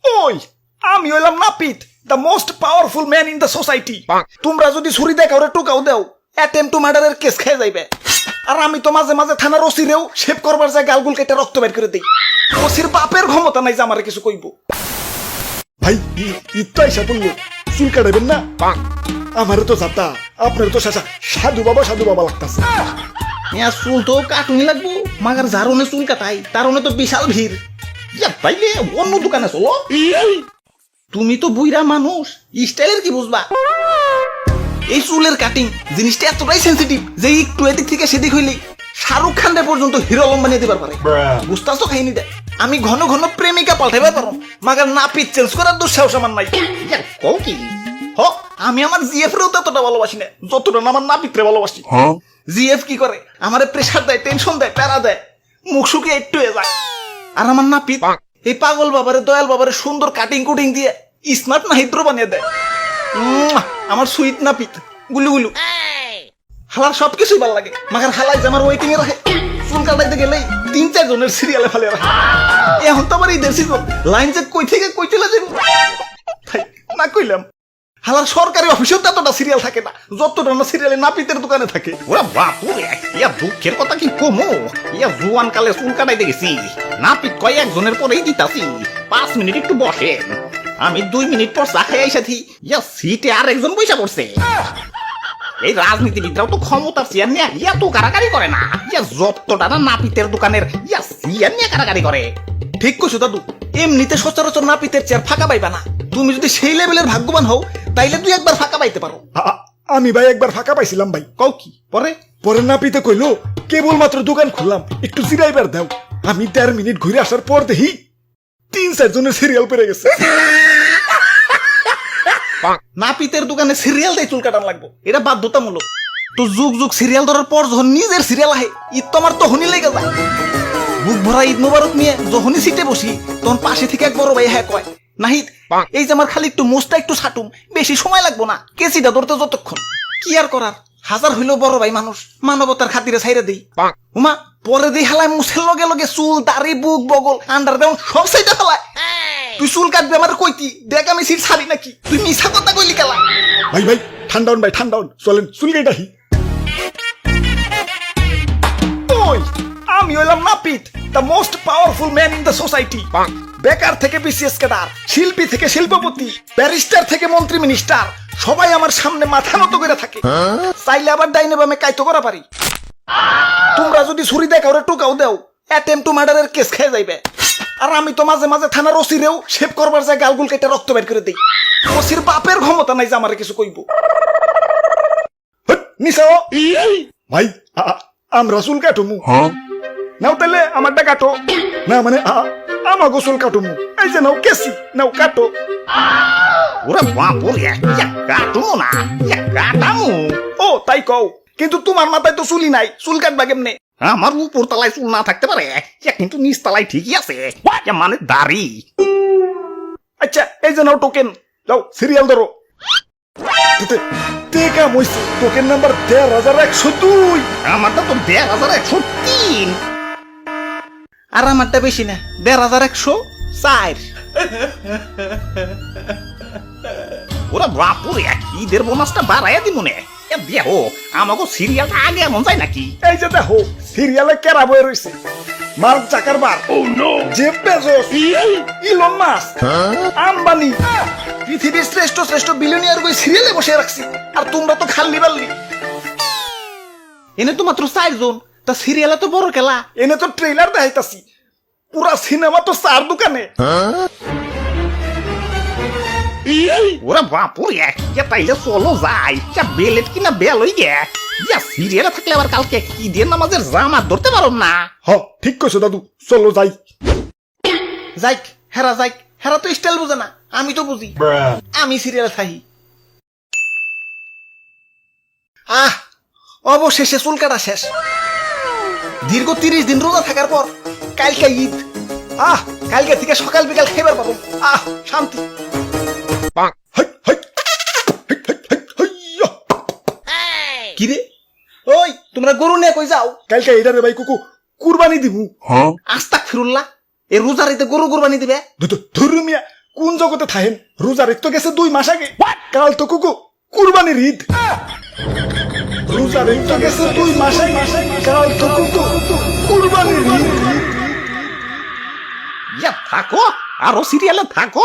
ওই আমি হইলাম নাপিত, the most powerful man in the society. তোমরা যদি ছুরি দেখাও টোকাও দেও, অ্যাটেম্প টু মার্ডারের কেস খেয়ে যাইবে। আর আমি তো মাঝে মাঝে থানার ওসিরেও শেভ করবার যায় গালগুল কেটে রক্ত বের করে দেই। ওসির বাপের ক্ষমতা নাই যে আমারে কিছু কইব। ভাই ইত্তা এসা বললো চুল কাটাবেন না? আমারও তো যাতা, আপনার তো সাধু বাবা লাগতাছে। চুল তো কাটুনি লাগবো, মাগার যারনে চুল কাটাই তারনে তো বিশাল ভিড়। তাইলে অন্য দোকানে চলো। তুমি তো বুইরা মানুষ, স্টাইলের কি বুঝবা? এই চুলের কাটিং জিনিসটা এতটাই সেন্সিটিভ যে একটু এদিক থেকে সেদিক হইলেই শাহরুখ খান পর্যন্ত হিরো আলম বানিয়ে দিবার পারে। বুঝতাছো খাইনি দে আমি ঘন ঘন প্রেমিকা পাল্টাইবার পারো, মাগার নাপিত চেঞ্জ করার দুঃসাহস আমার নাই। কও কি আমি আমার জিএফ রেও ততটা ভালোবাসি না যতটা না আমার নাপিতরে ভালোবাসি। জিএফ কি করে আমারে প্রেসার দেয়, টেনশন দেয়, প্যারা দেয়, মুখ শুকিয়ে একটু হয়ে যায়। আর আমার নাপিত এই পাগল বাবারে দয়াল বাবারে সুন্দর কাটিং কুটিং দিয়ে স্মার্ট না হিদ্র বানিয়ে দেয়। আমার সুইট নাপিত গুলু গুলু। হালার সবকিছুই ভালো লাগে, মাগার হালাই যে আমার ওয়েটিং এ রাখে। চুল কাটাইতে গেলেই 3-4 জনের সিরিয়ালে ফেলে রাখে। এখন তো আমার এই দেশি লাইন যে কই থেকে কই চলে যাবো না কইলাম। হালার সরকারি অফিসেও ততটা সিরিয়াল থাকে না যতটা না সিরিয়ালে নাপিতের দোকানে থাকে। ওরা বাপুরে ইয়া দুঃখের কথা কি কমো, ইয়া জুয়ান কালে চুল কাটাইতে গেছি, নাপিত কয়েকজনের পরেই দিতাছি 5 মিনিট একটু বসেন। আমি 2 মিনিট পর চা খাই আইসাথি, ইয়া সিটে আর একজন বইসা পড়ছে। এই রাজনীতিবিদরাও তো ক্ষমতার চেয়ার নিয়ে ইয়া তো কারাকারি করে না, ইয়া যতটা না নাপিতের দোকানের ইয়া চেয়ার নিয়ে কারাকারি করে। ঠিক কইছো দাদু, এমনিতে সচরাচর নাপিতের চেয়ার ফাঁকা পাইবা না। তুমি যদি সেই লেভেলের ভাগ্যবান হও তাইলে তুই একবার ফাঁকা পাইতে পারো। আমি ভাই একবার ফাঁকা পাইছিলাম ভাই। কও কি? পরে নাপিতে কইলো কেবলমাত্র দোকান খুললাম, একটু জিরাইবার দাও। আমি 1.5 মিনিট ঘুরে আসার পর দেখি 3-4 জনের সিরিয়াল পেরে গেছে। নাপিতের দোকানে সিরিয়াল দিয়ে চুল কাটান লাগবো, এটা বাধ্যতামূলক। তো যুগ যুগ সিরিয়াল ধরার পর যখন নিজের সিরিয়াল আহে ঈদ তো আমার তখনই লেগে যায়। বুক ভরা ঈদ মোবারক নিয়ে যখনই সিটে বসি তখন পাশে থেকে এক বড় ভাই হ্যাঁ কয়, নাহিদ এই যে আমার খালি একটু মোস্তা একটু ছাটুম, বেশি সময় লাগবো না, কেসিটা ধরতে যতক্ষণ। কি আর করার, হাজার হইলেও বড় ভাই মানুষ, মানবতার খাতিরে ছাইরে দেই। উমা পরে দেই হালায় মুছের লগে লগে চুল দাড়ি বুক বগল আন্ডারগ্রাউন্ড সব সাইডে ফেলায়। তুই চুল কাটবি আমার কইতি, দেখ আমি সিট ছাড়ি নাকি? তুই মিছা কথা কইলি কেলা? ভাই ঠান্ডাউন ভাই ঠান্ডাউন, চলেন চুল কেটাহি। ওই আমি হইলাম নাপিত, the most powerful man in the society. বেকার থেকে বিসিএস ক্যাডার, শিল্পী থেকে শিল্পপতি, ব্যারিস্টার থেকে মন্ত্রী মিনিস্টার, সবাই আমার সামনে মাথা নত করে থাকে। চাইলে আবার ডাইনে বামে কাইতো করা পারি। তোমরা যদি ছুরি দেখাও টোকাও দেও, অ্যাটেম্প টু মার্ডারের কেস খেয়ে যাইবে। আর আমি তো মাঝে মাঝে থানার ওসিরেও শেভ করবার যায় গালগুল কেটে রক্ত বের করে দেই। ওসির বাপের ক্ষমতা নাই যে আমারে কিছু কইব। নিসাও ভাই আমরা চুল কাটুমু। নাও তাহলে আমারটা কাটো। না মানে আমাগো চুল কাটুমু। এই যে নাও কেসি, নাও কাটো। ওরা বাপুরে ইয়া কাটুমো না, ইয়া কাটামু। ও তাই কও, কিন্তু তোমার মাথায় তো চুলি নাই, চুল কাটবা কেমনে? আমার উপর তলায় চুল না থাকতে পারে, ইয়া কিন্তু নিচ তলায় ঠিকই আছে, ইয়া মানে দাড়ি। আচ্ছা এই যে নাও টোকেন, যাও সিরিয়াল ধরো। টেকা মইছে, টোকেন নাম্বার 13102। আমারটা তো 13103। আর আমারটা বেশি না, 11104। ওরা বাপুরে ঈদের বোনাসটা বাড়াইয়া দিব নে। দেখো আমাকে সিরিয়ালটা আগে এমন যায় নাকি? এই যে দেখো সিরিয়ালে কেরা বয়ে রয়েছে। Mark Zuckerberg, Jeff Bezos, Elon Musk, Ambani, পৃথিবীর শ্রেষ্ঠ শ্রেষ্ঠ বিলিয়নিয়ার বই সিরিয়ালে বসে রাখছি। আর তোমরা তো খাল্লি বাল্লি। এনে তো মাত্র 4 জন, তা সিরিয়ালে তো বড় খেলা। এনে তো ট্রেলার দেখাইতাছি, পুরা সিনেমা তো 4 দোকানে। ওরা বাপুরে ইয়া তাইলে চলো যাই, ইয়া বেলেট কিনা বেল হই গে। ইয়া সিরিয়ালে থাকলে আবার কালকে ঈদের নামাজের জামাত ধরতে পারো না। ঠিক কইছো দাদু, চলো যাই। যাইক হেরা তো স্টাইল বুঝে না, আমি তো বুঝি। আমি সিরিয়ালে থাকি। অবশেষে চুল কাটা শেষ। দীর্ঘ 30 দিন রোজা থাকার পর কালকে ঈদ। কালকে থেকে সকাল বিকাল খাইবার পাবো। শান্তি। কিরে ওই তোমরা গরু নিয়ে কই যাও? কালকে এটারে ভাই কুরবানি দিমু। আস্তাগফিরুল্লাহ, এই রোজারিতে গরু কোরবানি দিবে। ধরু মিয়া কোন জগতে থাকেন? রোজার ঈদ তো গেছে 2 মাস আগে। কাল তো কুরবানির ঈদ। রোজার ঈদ তো গেছে 2 মাস আগে। কাল তো কুরবানির ঈদ। থাকো আরো সিরিয়ালে থাকো।